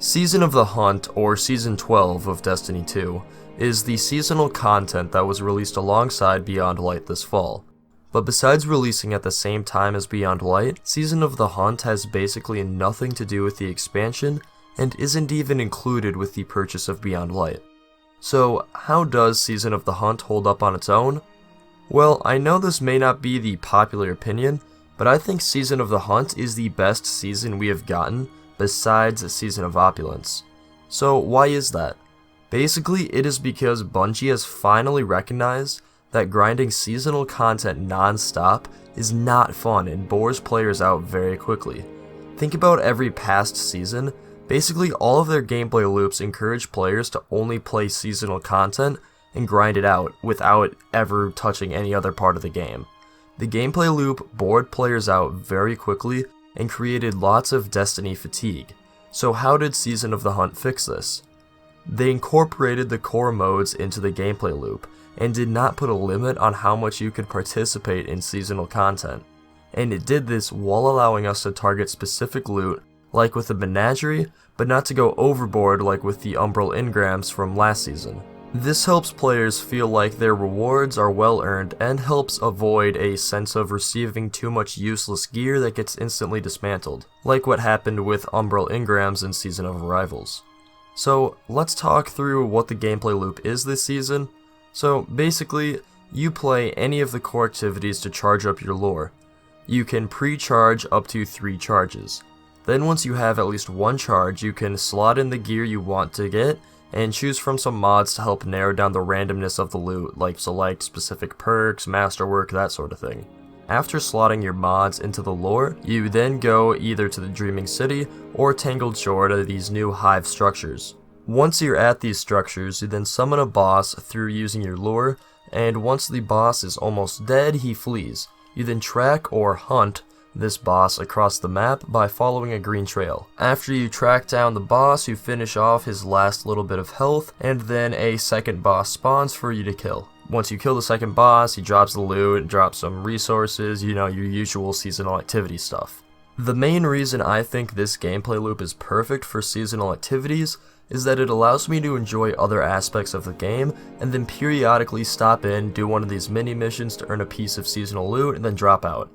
Season of the Hunt, or Season 12 of Destiny 2, is the seasonal content that was released alongside Beyond Light this fall. But besides releasing at the same time as Beyond Light, Season of the Hunt has basically nothing to do with the expansion, and isn't even included with the purchase of Beyond Light. So, how does Season of the Hunt hold up on its own? Well, I know this may not be the popular opinion, but I think Season of the Hunt is the best season we have gotten, besides Season of Opulence. So why is that? Basically, it is because Bungie has finally recognized that grinding seasonal content non-stop is not fun and bores players out very quickly. Think about every past season. Basically, all of their gameplay loops encourage players to only play seasonal content and grind it out without ever touching any other part of the game. The gameplay loop bored players out very quickly and created lots of Destiny fatigue. So how did Season of the Hunt fix this? They incorporated the core modes into the gameplay loop, and did not put a limit on how much you could participate in seasonal content. And it did this while allowing us to target specific loot, like with the Menagerie, but not to go overboard like with the Umbral Engrams from last season. This helps players feel like their rewards are well earned and helps avoid a sense of receiving too much useless gear that gets instantly dismantled, like what happened with Umbral Engrams in Season of Arrivals. So let's talk through what the gameplay loop is this season. So basically, you play any of the core activities to charge up your lore. You can pre-charge up to 3 charges. Then once you have at least 1 charge, you can slot in the gear you want to get, and choose from some mods to help narrow down the randomness of the loot, like select specific perks, masterwork, that sort of thing. After slotting your mods into the lore, you then go either to the Dreaming City or Tangled Shore to these new hive structures. Once you're at these structures, you then summon a boss through using your lure, and once the boss is almost dead, he flees. You then track or hunt this boss across the map by following a green trail. After you track down the boss, you finish off his last little bit of health, and then a second boss spawns for you to kill. Once you kill the second boss, he drops the loot, drops some resources, your usual seasonal activity stuff. The main reason I think this gameplay loop is perfect for seasonal activities is that it allows me to enjoy other aspects of the game, and then periodically stop in, do one of these mini missions to earn a piece of seasonal loot, and then drop out.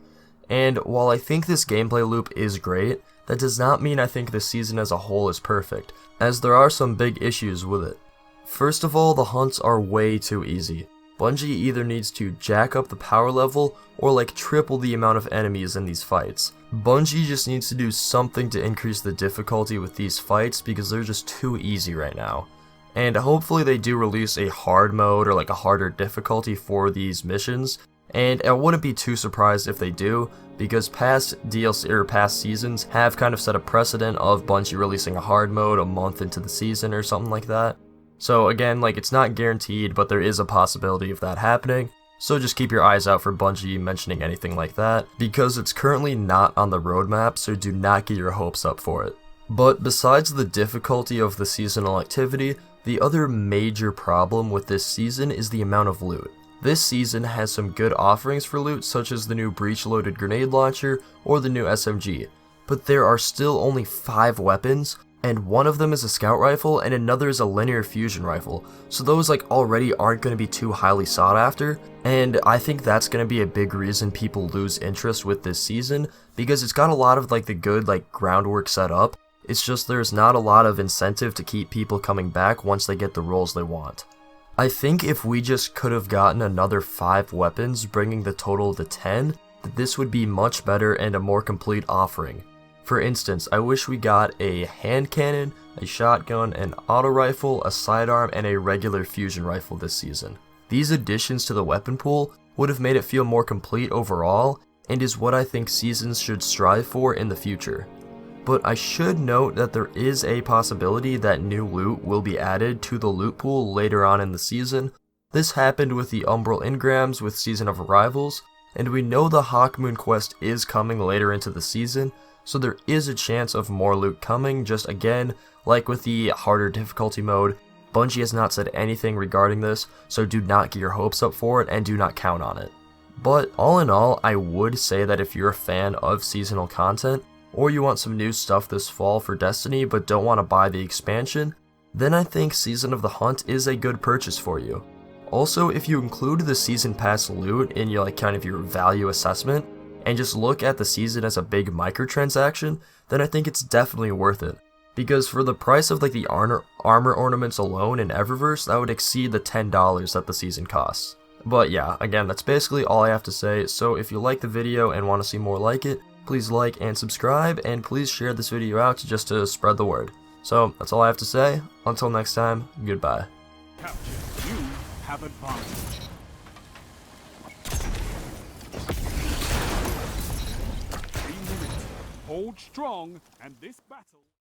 And while I think this gameplay loop is great, that does not mean I think the season as a whole is perfect, as there are some big issues with it. First of all, the hunts are way too easy. Bungie either needs to jack up the power level, or triple the amount of enemies in these fights. Bungie just needs to do something to increase the difficulty with these fights because they're just too easy right now. And hopefully they do release a hard mode or a harder difficulty for these missions. And I wouldn't be too surprised if they do, because past DLC or past seasons have kind of set a precedent of Bungie releasing a hard mode a month into the season or something like that. So again, it's not guaranteed, but there is a possibility of that happening. So just keep your eyes out for Bungie mentioning anything like that, because it's currently not on the roadmap, so do not get your hopes up for it. But besides the difficulty of the seasonal activity, the other major problem with this season is the amount of loot. This season has some good offerings for loot, such as the new breech-loaded grenade launcher or the new SMG, but there are still only 5 weapons, and one of them is a scout rifle and another is a linear fusion rifle, so those already aren't going to be too highly sought after, and I think that's going to be a big reason people lose interest with this season, because it's got a lot of the good groundwork set up. It's just there's not a lot of incentive to keep people coming back once they get the roles they want. I think if we just could have gotten another 5 weapons, bringing the total to 10, that this would be much better and a more complete offering. For instance, I wish we got a hand cannon, a shotgun, an auto rifle, a sidearm, and a regular fusion rifle this season. These additions to the weapon pool would have made it feel more complete overall, and is what I think seasons should strive for in the future. But I should note that there is a possibility that new loot will be added to the loot pool later on in the season. This happened with the Umbral Engrams with Season of Arrivals, and we know the Hawkmoon quest is coming later into the season, so there is a chance of more loot coming. Just again, like with the harder difficulty mode, Bungie has not said anything regarding this, so do not get your hopes up for it and do not count on it. But all in all, I would say that if you're a fan of seasonal content, or you want some new stuff this fall for Destiny but don't want to buy the expansion, then I think Season of the Hunt is a good purchase for you. Also, if you include the Season Pass loot in your kind of your value assessment, and just look at the season as a big microtransaction, then I think it's definitely worth it. Because for the price of like the armor ornaments alone in Eververse, that would exceed the $10 that the season costs. But yeah, again, that's basically all I have to say, so if you like the video and want to see more like it, please like and subscribe, and please share this video out just to spread the word. So, that's all I have to say. Until next time, goodbye. Capture. You have advantage. 3 minutes. Hold strong, and this battle...